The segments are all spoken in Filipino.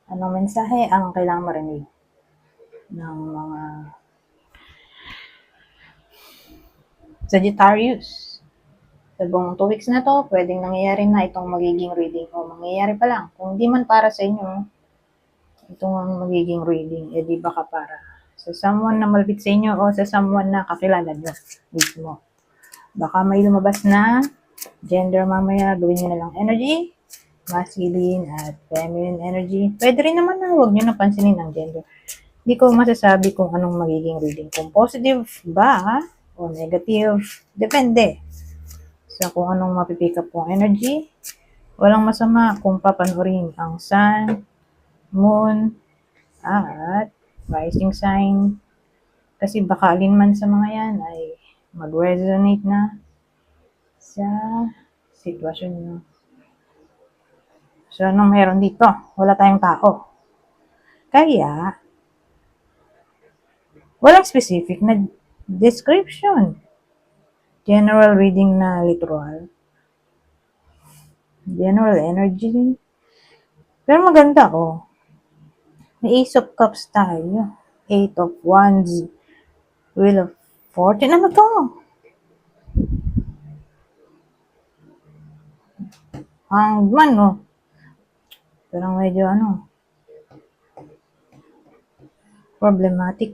Anong mensahe ang kailangan marinig ng mga Sagittarius? Sa buong 2 weeks na to, pwedeng nangyayari na itong magiging reading o mangyayari pa lang. Kung di man para sa inyo, itong ang magiging reading, di baka para sa someone na malapit sa inyo o sa someone na kakilala nyo mismo. Baka may lumabas na gender mamaya, gawin nyo na lang energy, masculine at feminine energy. Pwede rin naman na huwag nyo napansinin ang gender. Hindi ko masasabi kung anong magiging reading. Kung positive ba o negative, depende sa kung anong mapipick up kong energy. Walang masama kung papanoorin ang sun, moon, at rising sign. Kasi baka alinman sa mga yan ay mag-resonate na sa sitwasyon nyo. So, anong meron dito? Wala tayong tao. Kaya, walang specific na description. General reading na literal. General energy. Pero maganda, oh. May Ace of Cups tayo. 8 of Wands. Wheel of Fortune. Ano to? Hangman, oh. Pero medyo problematic.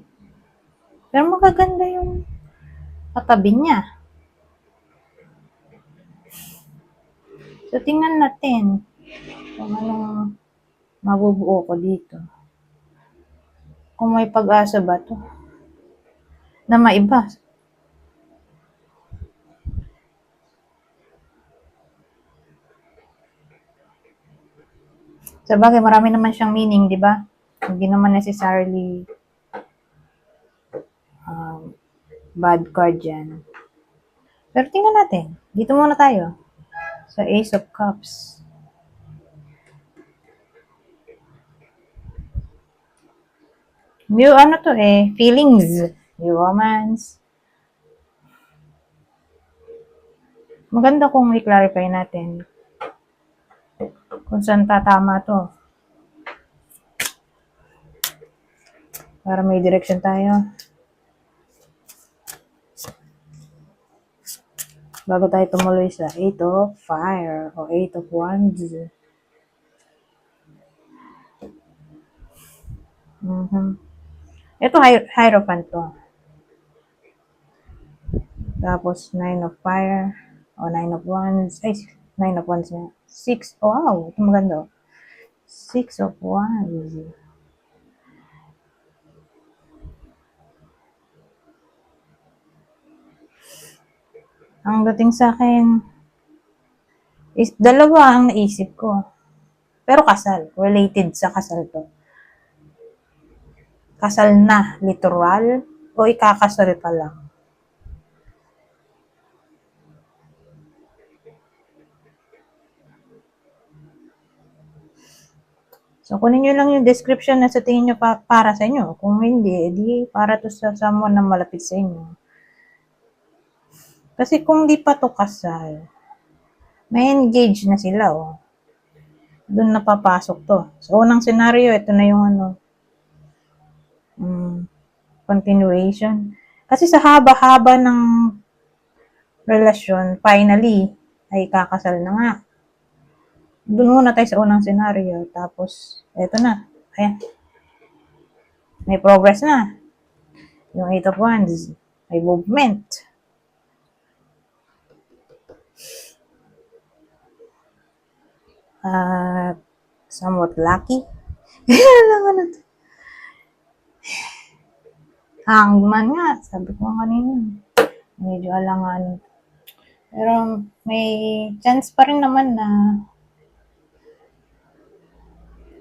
Pero magaganda yung katabi niya. So, tingnan natin kung anong mabubuo ko dito. Kung may pag-asa ba to na maiba. Sa bagay, marami naman siyang meaning, di ba? Hindi naman necessarily bad card yan. Pero tingnan natin. Dito muna tayo. Sa Ace of Cups. New to feelings. New romance. Maganda kung i-clarify natin kung saan tatama to. Para may direction tayo. Bago tayo tumuloy sa 8 of Fire o 8 of Wands. Ito, Hierophant to. Tapos, 9 of Fire o 9 of Wands. Ay, 9 of Wands na. 6. Oh, wow, ito maganda. 6 of Wands. Ang dating sa akin is dalawa ang naisip ko. Pero kasal. Related sa kasal to. Kasal na, literal, o ikakasal pa lang. So, kunin nyo lang yung description na sa tingin nyo para sa inyo. Kung hindi, edi para to sa someone na malapit sa inyo. Kasi kung di pa to kasal, may engage na sila, oh. Doon napapasok to. So, unang scenario, ito na yung continuation. Kasi sa haba-haba ng relasyon, finally, ay kakasal na nga. Doon muna tayo sa unang scenario. Tapos, eto na. Ayan. May progress na. Yung 8 of Wands. May movement. Somewhat lucky. Hangman nga. Sabi ko kanina. Medyo alangan. Pero may chance pa rin naman na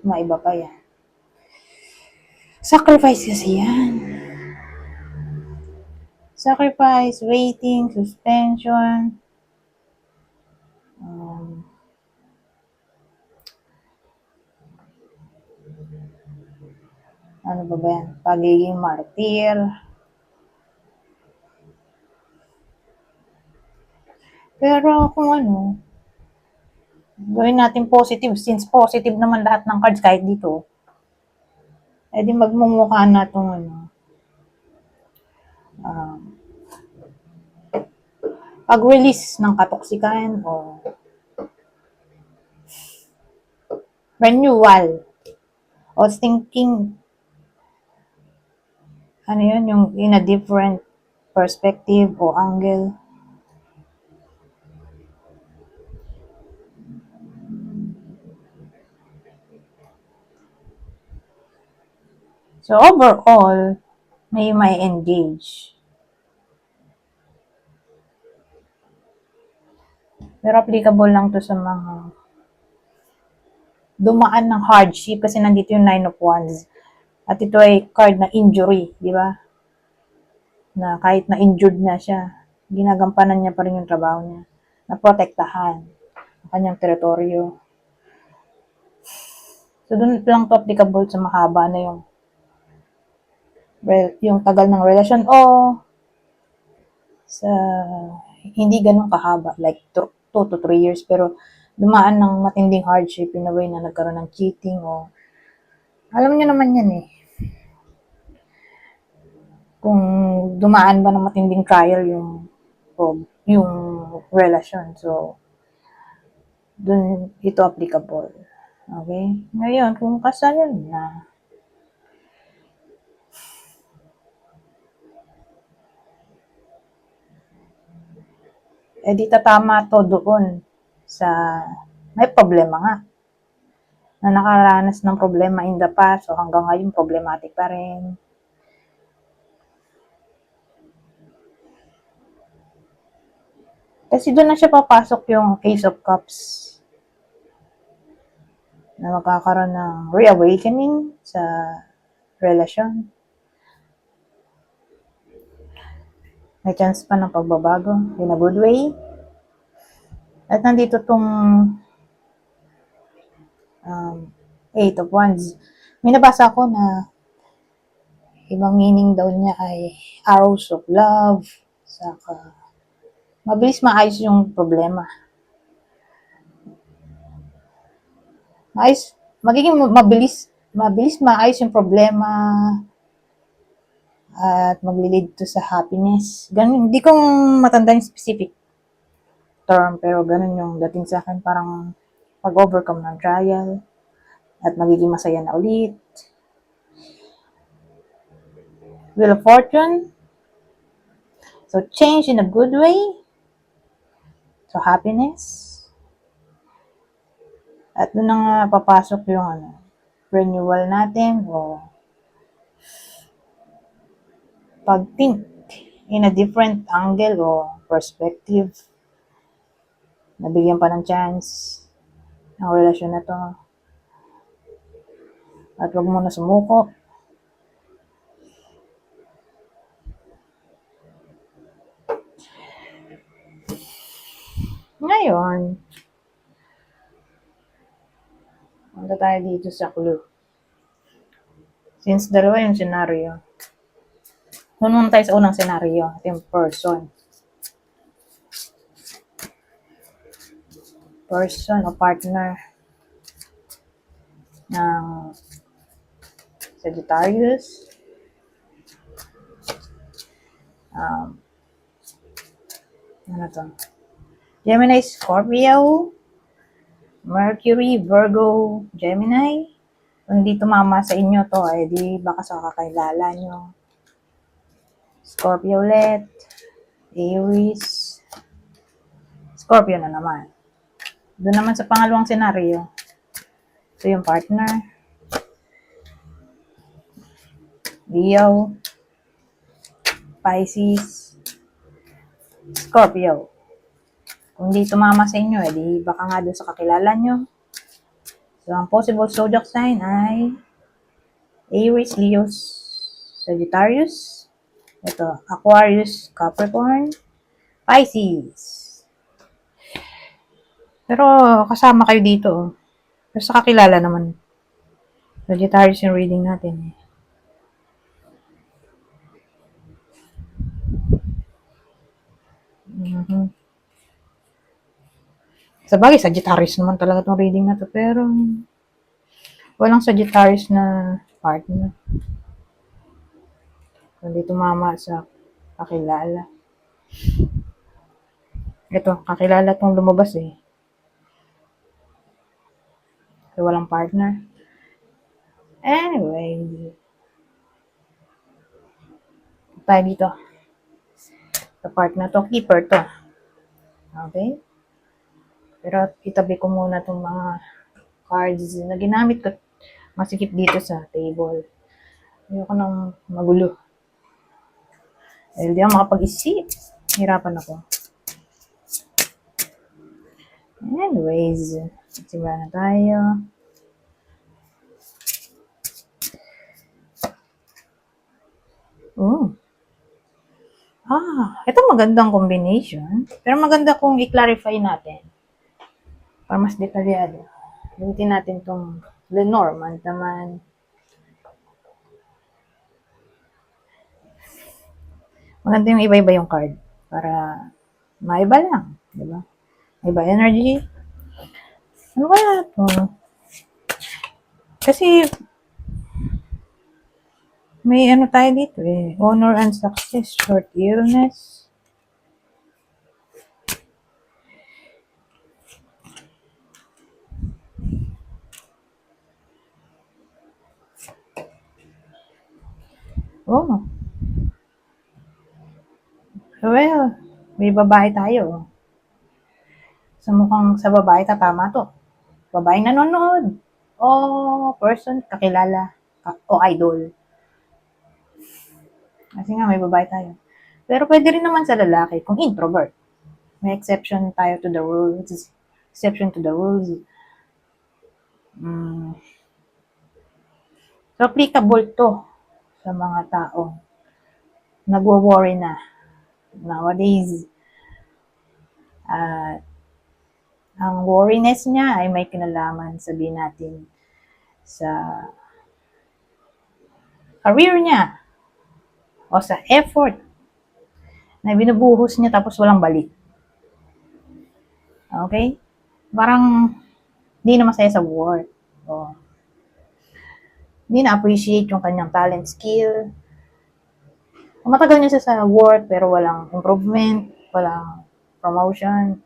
maiba pa yan. Sacrifice kasi yan. Sacrifice, waiting, suspension. Ano ba yan? Pagiging martir. Pero kung gawin natin positive, since positive naman lahat ng cards kahit dito, Eh di magmumukha na itong ano, pag-release ng katoksikan o renewal o thinking, ano yun, yung in a different perspective o angle. So overall, may engage. Pero applicable lang to sa mga dumaan ng hardship kasi nandito yung Nine of Wands. At ito ay card na injury, di ba? Na kahit na injured na siya, ginagampanan niya pa rin yung trabaho niya. Na protektahan ang kanyang teritoryo. So, doon lang to applicable sa mahaba na yung tagal ng relasyon o sa hindi ganun kahaba, like 2 to 3 years, pero dumaan ng matinding hardship in a way na nagkaroon ng cheating o alam niyo naman yan eh. Kung dumaan ba ng matinding trial yung relasyon. So, dun ito applicable. Okay? Ngayon, kung kasalan na, di tatama to doon sa may problema nga na nakaranas ng problema in the past, so hanggang ngayon problematic pa rin. Kasi doon na siya papasok yung Ace of Cups na magkakaroon ng reawakening sa relasyon. May chance pa ng pagbabago in a good way. At nandito tong Eight of Wands. May nabasa ko na ibang meaning daw niya ay arrows of love, saka mabilis maayos yung problema. Magiging mabilis maayos yung problema at maglilid to sa happiness. Ganun, hindi ko matanda yung specific term, pero ganun yung dating sa akin, parang pag-overcome ng trial at magiging masaya na ulit. Wheel of Fortune. So, change in a good way. So, happiness. At doon na nga papasok yung renewal natin o pag-think in a different angle o perspective. Nabigyan pa ng chance ang relasyon na to. At huwag mo na sumuko. Ngayon, punta tayo dito sa clue. Since dalawa yung scenario, hunun tayo sa unang scenario, ito yung person. Person o partner ng Sagittarius, ano to? Gemini, Scorpio, Mercury, Virgo, Gemini. Kung di tumama sa inyo to, ay di baka sa kakilala nyo. Scorpio ulit, Aries, Scorpio na naman. Doon naman sa pangalawang senaryo, ito yung partner, Leo, Pisces, Scorpio. Kung di tumama sa inyo, di baka nga doon sa kakilala nyo. So, ang possible zodiac sign ay Aries, Leo, Sagittarius, ito, Aquarius, Capricorn, Pisces. Pero kasama kayo dito. Pero sa kakilala naman. Sagittarius yung reading natin. Mm-hmm. Sa bagay, Sagittarius naman talaga itong reading na to. Pero walang Sagittarius na partner. Kundi tumama sa kakilala. Ito, kakilala tong lumabas eh. Kasi walang partner. Anyway, tayo dito. Sa part na to, keeper to. Okay? Pero itabi ko muna itong mga cards na ginamit ko. Masikip dito sa table. Ayoko nang magulo. Dahil di ako makapag-isip. Hirapan ako. Anyways, simula na tayo. Oh. Ito magandang combination. Pero maganda kung i-clarify natin. Para mas detalyado. Gamitin natin itong Lenormand naman. Maganda yung iba-iba yung card. Para maiba lang. Diba? Iba energy. Ano kaya ito? Kasi may ano tayo dito eh. Honor and success. Short illness. Oh. Well, may babae tayo. So mukhang sa babae tatama to. Babaeng nanonood. O person kakilala. O idol. Kasi nga may babae tayo. Pero pwede rin naman sa lalaki kung introvert. May exception tayo to the rules. Exception to the rules. So applicable to sa mga tao nagwo-worry na nowadays. Ang worriness niya ay may kinalaman, sabihin natin, sa career niya o sa effort na binubuhos niya tapos walang balik. Okay? Parang hindi na masaya sa work. O, hindi na-appreciate yung kanyang talent, skill. Matagal niya siya sa work pero walang improvement, walang promotion.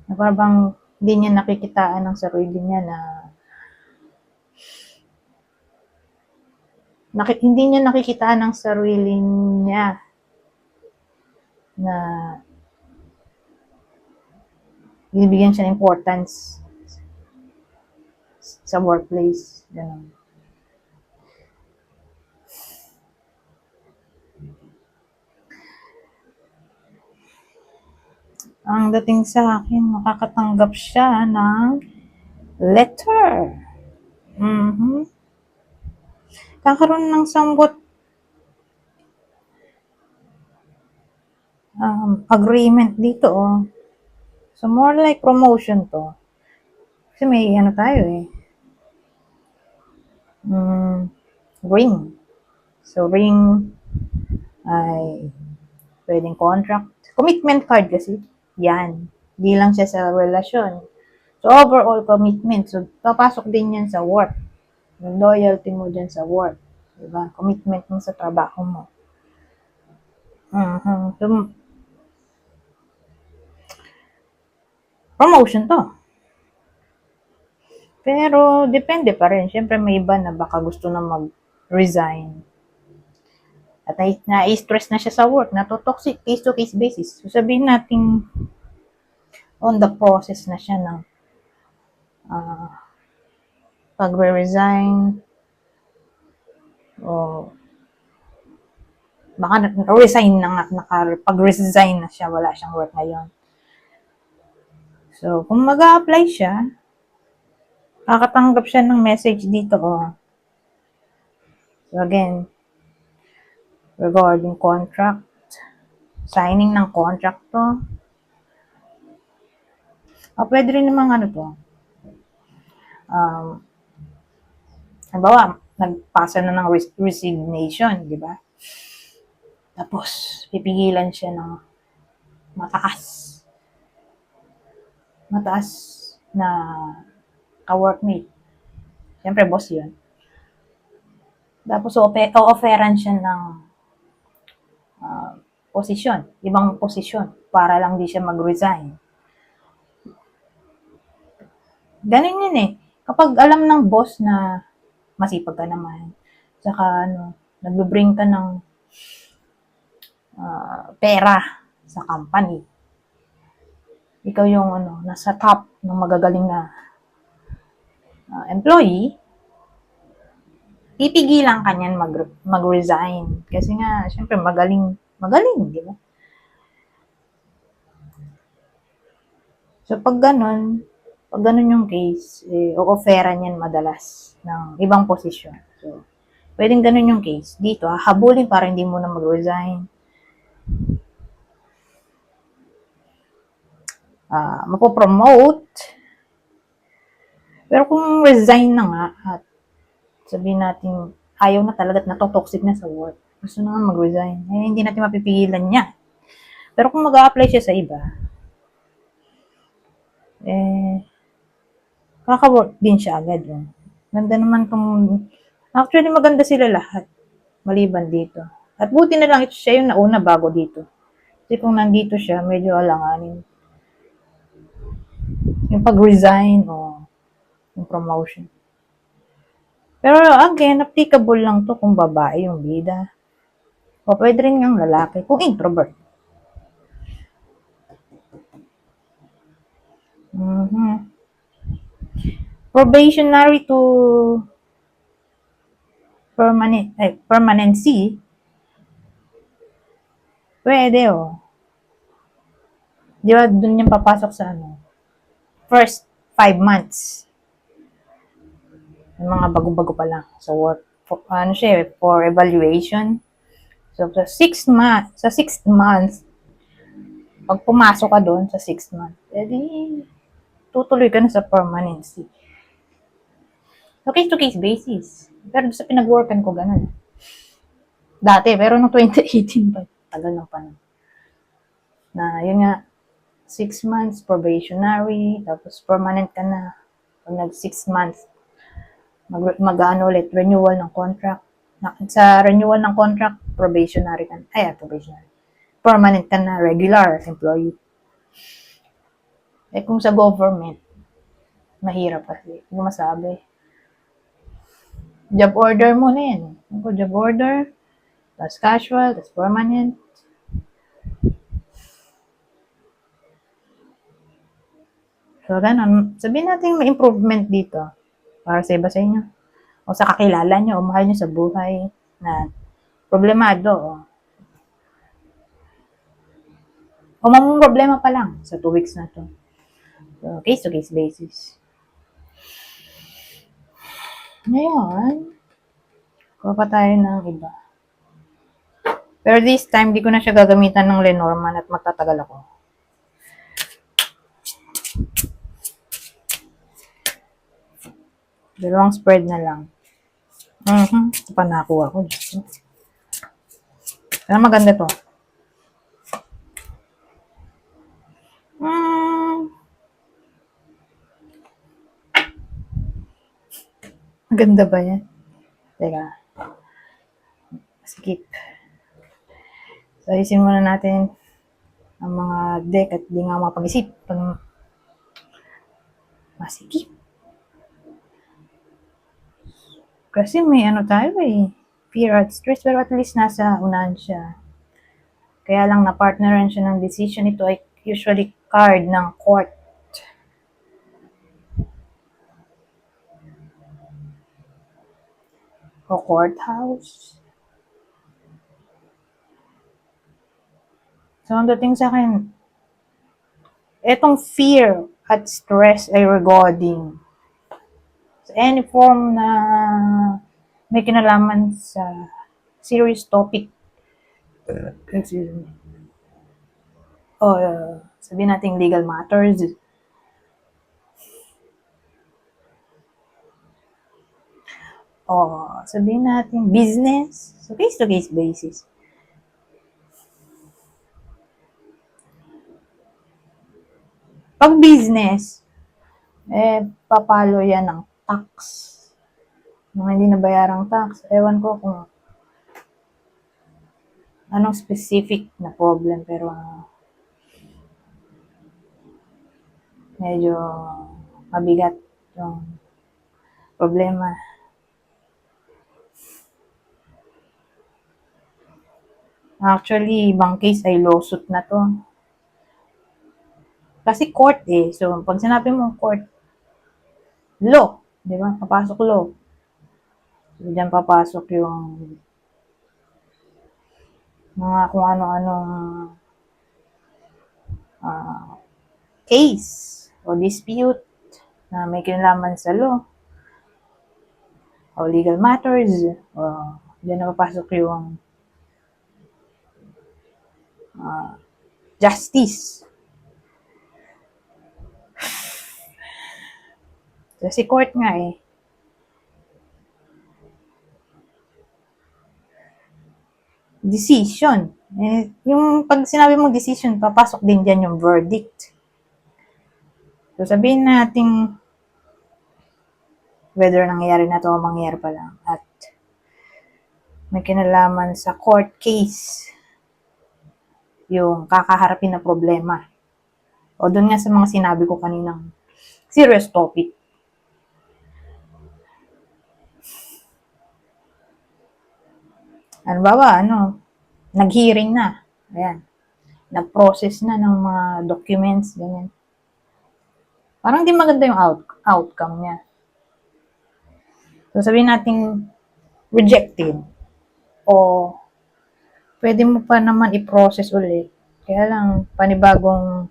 Na parang hindi niya nakikitaan ng sarili niya na hindi niya nakikitaan ng sarili niya na binibigyan siya ng importance sa workplace. Ganun. Ang dating sa akin, makakatanggap siya ng letter. Kakaroon ng somewhat agreement dito. Oh. So, more like promotion to. Kasi may ano tayo eh. Ring. So, ring ay pwedeng contract. Commitment card kasi. Yan. Hindi lang siya sa relasyon. So, overall commitment. So, papasok din yan sa work. Yung loyalty mo dyan sa work. Diba? Commitment mo sa trabaho mo. So, promotion to. Pero, depende pa rin. Siyempre, may iba na baka gusto na mag-resign. At na-stress na siya sa work, na-toxic, case-to-case basis. So, sabihin natin, on the process na siya ng pag-resign, o baka resign na pag-resign na siya, wala siyang work ngayon. So, kung mag-a-apply siya, kakatanggap siya ng message dito. So, again, regarding contract, signing ng contract to. Pwede rin namang ano to. Halimbawa, nagpasa na ng resignation, di ba? Tapos, pipigilan siya ng mataas na ka-workmate. Siyempre, boss yun. Tapos o-offeran siya ng posisyon, ibang posisyon, para lang di siya mag-resign. Ganun yun eh. Kapag alam ng boss na masipag ka naman, saka nagbe-bring ka ng pera sa company, ikaw yung nasa top ng magagaling na employee, pipigilan ka niyan mag-resign. Kasi nga, syempre, magaling, di ba? So, pag ganun yung case, o-offeran yan madalas ng ibang posisyon. So, pwedeng ganun yung case. Dito, habulin para hindi mo na mag-resign. Mapopromote. Pero kung resign na nga, at sabihin natin, ayaw na talaga at natotoxic na sa work, gusto na nga mag-resign, hindi natin mapipigilan niya. Pero kung mag-a-apply siya sa iba, kaka-work din siya agad. Ganda naman actually maganda sila lahat, maliban dito. At buti na lang ito siya yung nauna bago dito. Kasi kung nandito siya, medyo alanganin. Yung pag-resign o yung promotion. Pero again, applicable lang to kung babae yung bida. O pwede rin yung lalaki, kung introvert. Probationary to permanency, pwede Di ba dun yung papasok sa first 5 months. Yung mga bago-bago pa lang sa work. For evaluation. So, sa 6 months, pag pumasok ka doon sa 6 months, edi tutuloy ka na sa permanency. So, case-to-case basis. Pero sa pinag-workan ko, ganun. Dati, pero noong 2018 pa, tagal ng panahon. Na, yun nga, 6 months probationary, tapos permanent ka na. Pag nag 6 months, ulit, renewal ng contract. Sa renewal ng contract, probationary ka na. Probationary. Permanent ka na, regular employee. Kung sa government, mahirap kasi. Hindi masabi. Job order mo na yan. Job order, tapos casual, tapos permanent. So, ganun. Sabihin natin may improvement dito para sa iba sa inyo. O sa kakilala nyo, o mahal nyo sa buhay na problemado. O mamang problema pa lang sa 2 weeks na to. So, case-to-case basis. Ngayon, kuha pa tayo ng iba. Pero this time, di ko na siya gagamitan ng Lenormand at magtatagal ako. Dalawang spread na lang. Ito pa nakuha ko. Pero maganda to. Maganda ba yan? Teka. Skip. So, ayusin muna natin ang mga deck at di nga mapag-isip. Masikip. Kasi may tayo fear at stress, pero at least nasa unahan siya. Kaya lang na-partneran siya ng decision. Ito ay usually card ng court. O courthouse. So, ang dating sa akin, etong fear at stress ay regarding any form na may kinalaman sa serious topic. Excuse me. O sabihin natin legal matters. O sabihin natin business. So, case-to-case basis. Pag business, papalo yan ng tax. Mga hindi nabayarang tax. Ewan ko kung anong specific na problem, pero medyo mabigat yung problema. Actually, ibang case ay lawsuit na to. Kasi court eh. So, pag sinabi mo court, law. Di ba? Papasok law. So, dyan papasok yung mga kung ano-anong case o dispute na may kinalaman sa law o legal matters. Dyan na papasok yung justice. Kasi court nga eh. Decision. Eh, yung pag sinabi mong decision, papasok din dyan yung verdict. So, sabihin natin whether nangyayari na to o mangyayari pa lang. At may kinalaman sa court case yung kakaharapin na problema. O doon nga sa mga sinabi ko kaninang serious topic. Ano ba, nag-hearing na. Ayan. Nag-process na ng mga documents, ganyan. Parang di maganda yung outcome niya. So, sabihin natin rejected. O, pwede mo pa naman i-process ulit. Kaya lang, panibagong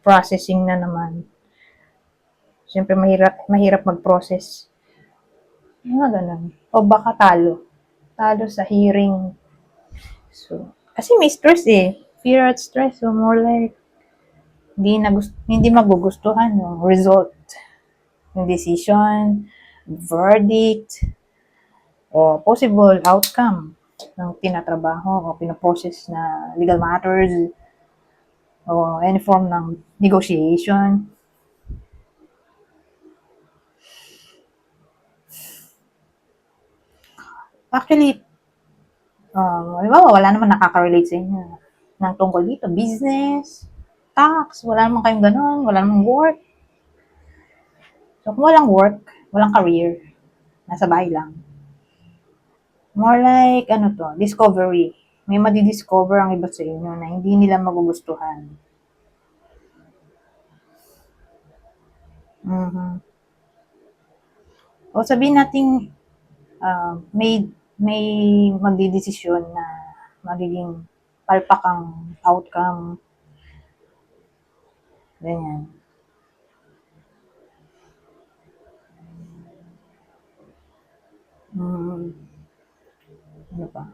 processing na naman. Siyempre, mahirap mag-process. Mga ganun. O baka talo. Talo sa hearing. So, kasi may stress eh. Fear at stress. So, more like, hindi magugustuhan yung result. Yung decision, verdict, o possible outcome ng tinatrabaho o pinaprocess na legal matters o any form ng negotiation. Actually, halimbawa, wala naman nakaka-relate sa inyo ng tungkol dito. Business, tax, wala naman kayong ganun, wala naman work. So, kung walang work, walang career, nasa bahay lang. More like, discovery. May madidiscover ang iba sa inyo na hindi nila magugustuhan. O sabihin natin, may magdidesisyon na magiging palpakang outcome. Ganyan. Ano pa?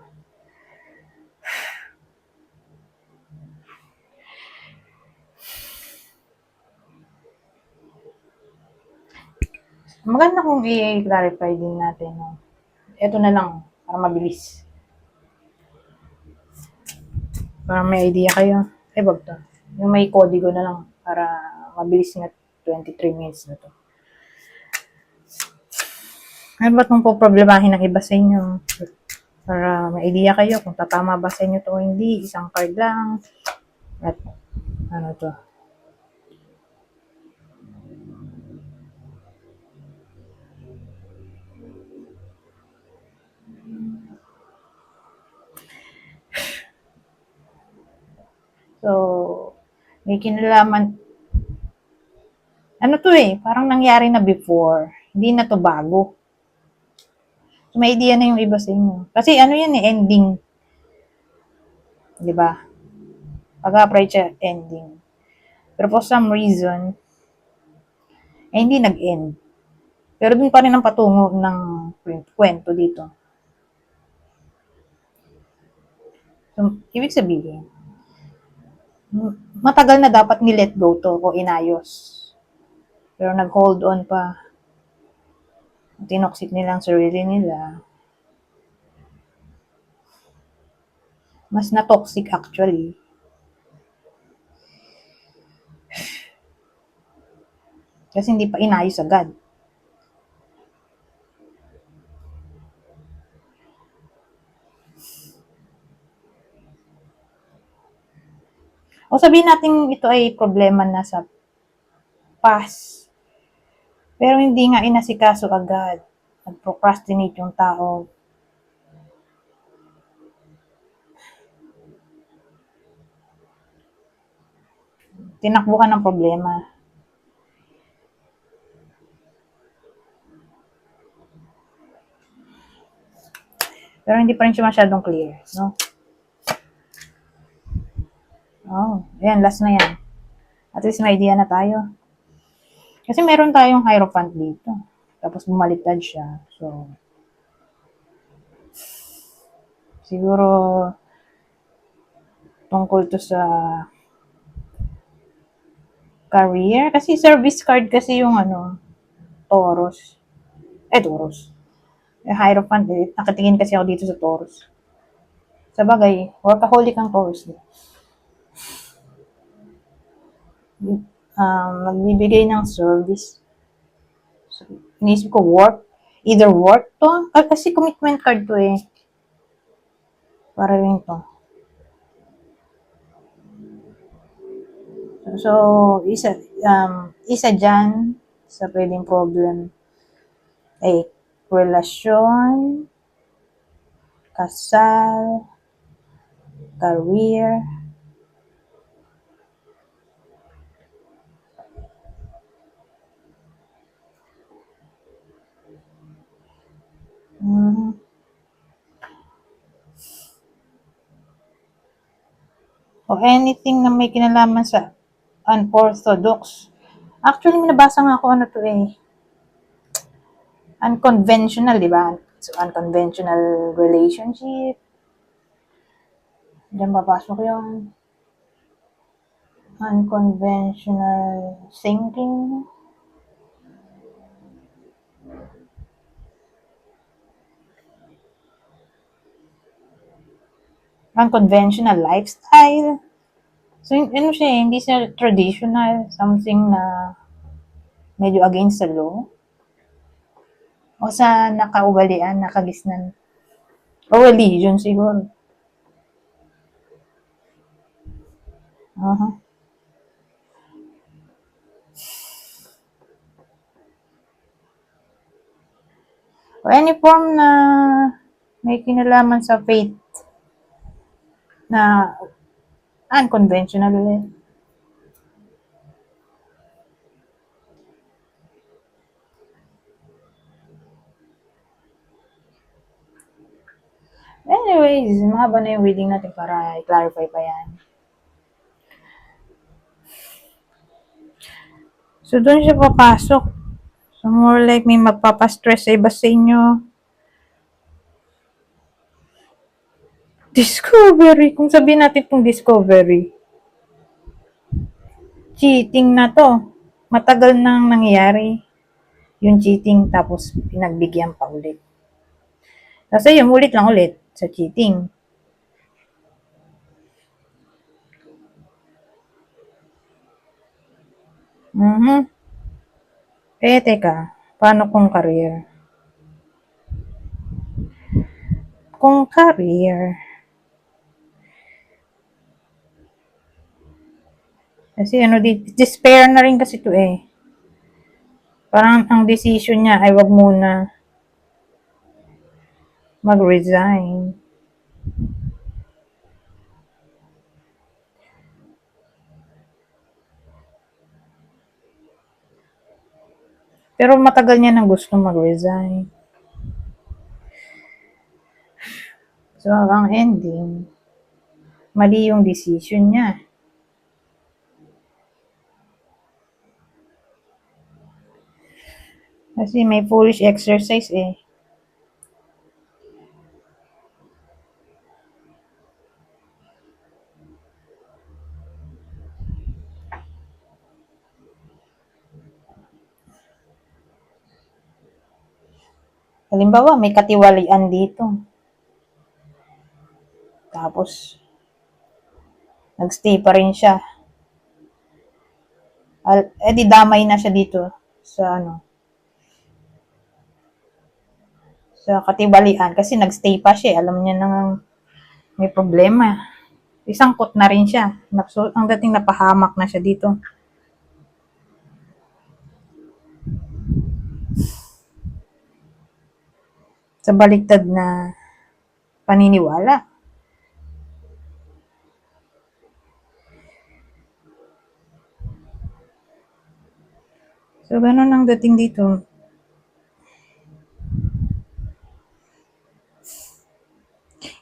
Maganda kung i-clarify din natin. Ito na lang, para mabilis. Para may idea kayo. Wag to. Yung may kodigo na lang para mabilis na 23 minutes na to. Ano ba itong poproblemahin ng iba sa inyo? Para may idea kayo kung tatama ba sa inyo to o hindi. Isang card lang. At ano to. So, may kinalaman. Ano to eh, parang nangyari na before. Hindi na to bago. So, may idea na yung iba sa inyo. Kasi ano yan eh, ending. Di ba? Pag-apply siya, ending. Pero for some reason, hindi nag-end. Pero dun pa rin ang patungo ng kwento dito. So, ibig sabihin, matagal na dapat ni-let go to o inayos. Pero nag-hold on pa. Tinoxic nilang sarili nila. Mas na-toxic actually. Kasi hindi pa inayos agad. O sabihin natin ito ay problema na sa past. Pero hindi nga inasikaso agad. Nag-procrastinate yung tao. Tinakbo ka ng problema. Pero hindi pa rin siya masyadong clear, no? Oh, ayan, last na yan. At least may idea na tayo. Kasi meron tayong Hierophant dito. Tapos bumaliktad siya. So, siguro tungkol to sa career. Kasi service card kasi yung Taurus. Taurus. Hierophant nakatingin kasi ako dito sa Taurus. Sa bagay, workaholic ang Taurus. Magbibigay ng service. So, inisip ko work. Either work to. Kasi commitment card to eh. Para rin to. So, isa dyan sa pwedeng problem ay relasyon, kasal, career, o anything na may kinalaman sa unorthodox. Actually, nabasa nga ako to eh. Unconventional, di ba? So, unconventional relationship. Diyan papasok yung unconventional thinking. Unconventional lifestyle. So, siya eh, hindi siya traditional. Something na medyo against the law. O sa nakaugalian, nakagisnan. O religion siguro. Uh-huh. O any form na may kinalaman sa faith na unconventional ulit. Anyways, mahaba na yung reading natin para i-clarify pa yan. So, doon siya papasok. So, more like may magpapastress sa iba sa inyo. Discovery. Kung sabihin natin itong discovery, cheating na to. Matagal nang nangyayari yung cheating tapos pinagbigyan pa ulit. Kasi yung ulit lang ulit sa cheating. Teka. Paano kung career? Kung career, kasi despair na rin kasi to eh. Parang ang decision niya ay wag muna mag-resign. Pero matagal niya nang gusto mag-resign. So, ang ending, mali yung decision niya. Kasi may foolish exercise eh. Halimbawa, may katiwalian dito. Tapos, nagstay pa rin siya. Di damay na siya dito sa sa katiwalian kasi nagstay pa siya. Alam niya nang may problema. Isangkot na rin siya. So, ang dating napahamak na siya dito. Sa baliktad na paniniwala. So, ganun ang dating dito.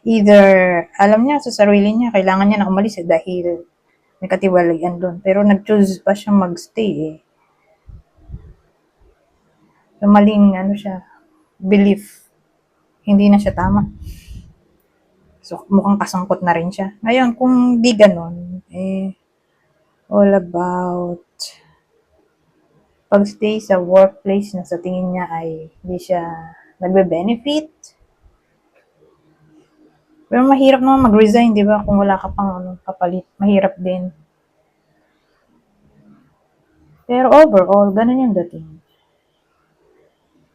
Either, alam niya sa sarili niya, kailangan niya na umalis dahil may katiwalian doon. Pero nag-choose pa siya magstay eh. So, maling siya, belief. Hindi na siya tama. So, mukhang kasangkot na rin siya. Ngayon, kung di ganun, all about pag-stay sa workplace na sa tingin niya ay hindi siya nagbe-benefit. Pero mahirap naman mag-resign, di ba? Kung wala ka pang kapalit, mahirap din. Pero overall, ganun yung dating.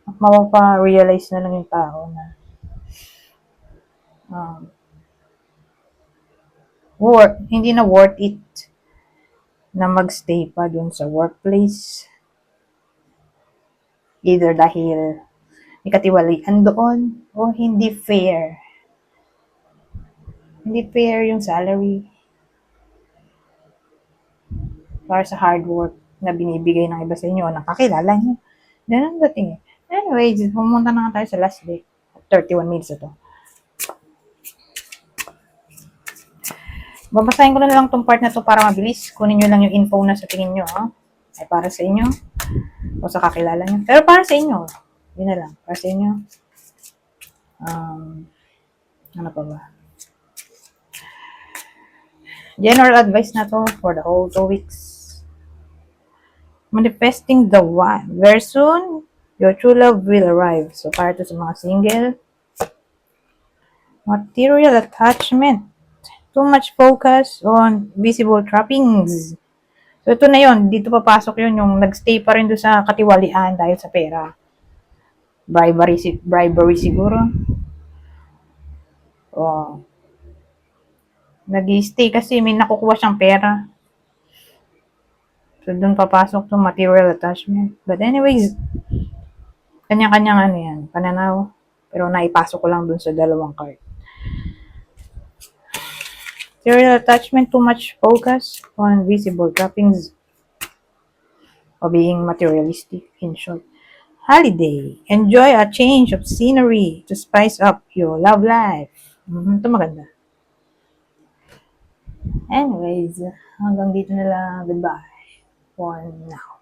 Mapapa-realize na lang yung tao na hindi na worth it na magstay pa dun sa workplace. Either dahil may katiwalian doon o hindi fair. Hindi fair yung salary para sa hard work na binibigay ng iba sa inyo o nakakilala nyo. Ganun dating eh. Anyways, pumunta na nga tayo sa last day. 31 minutes na to. Babasahin ko na lang tong part na to para mabilis. Kunin nyo lang yung info na sa tingin nyo. Ay para sa inyo. O sa kakilala nyo. Pero para sa inyo. Yun na lang. Para sa inyo. Ano pa ba? General advice na to for the whole 2 weeks. Manifesting the one. Very soon, your true love will arrive. So, para to sa mga single. Material attachment. Too much focus on visible trappings. So, ito na yun. Dito papasok yun yung nagstay pa rin doon sa katiwalian dahil sa pera. Bribery siguro. Nag-stay kasi may nakukuha siyang pera. So, doon papasok to material attachment. But anyways, kanya-kanyang yan, pananaw. Pero naipasok ko lang doon sa dalawang card. Material attachment, too much focus on visible trappings or being materialistic in short. Holiday. Enjoy a change of scenery to spice up your love life. Ito maganda. Anyways, hanggang dito na lang. Goodbye for now.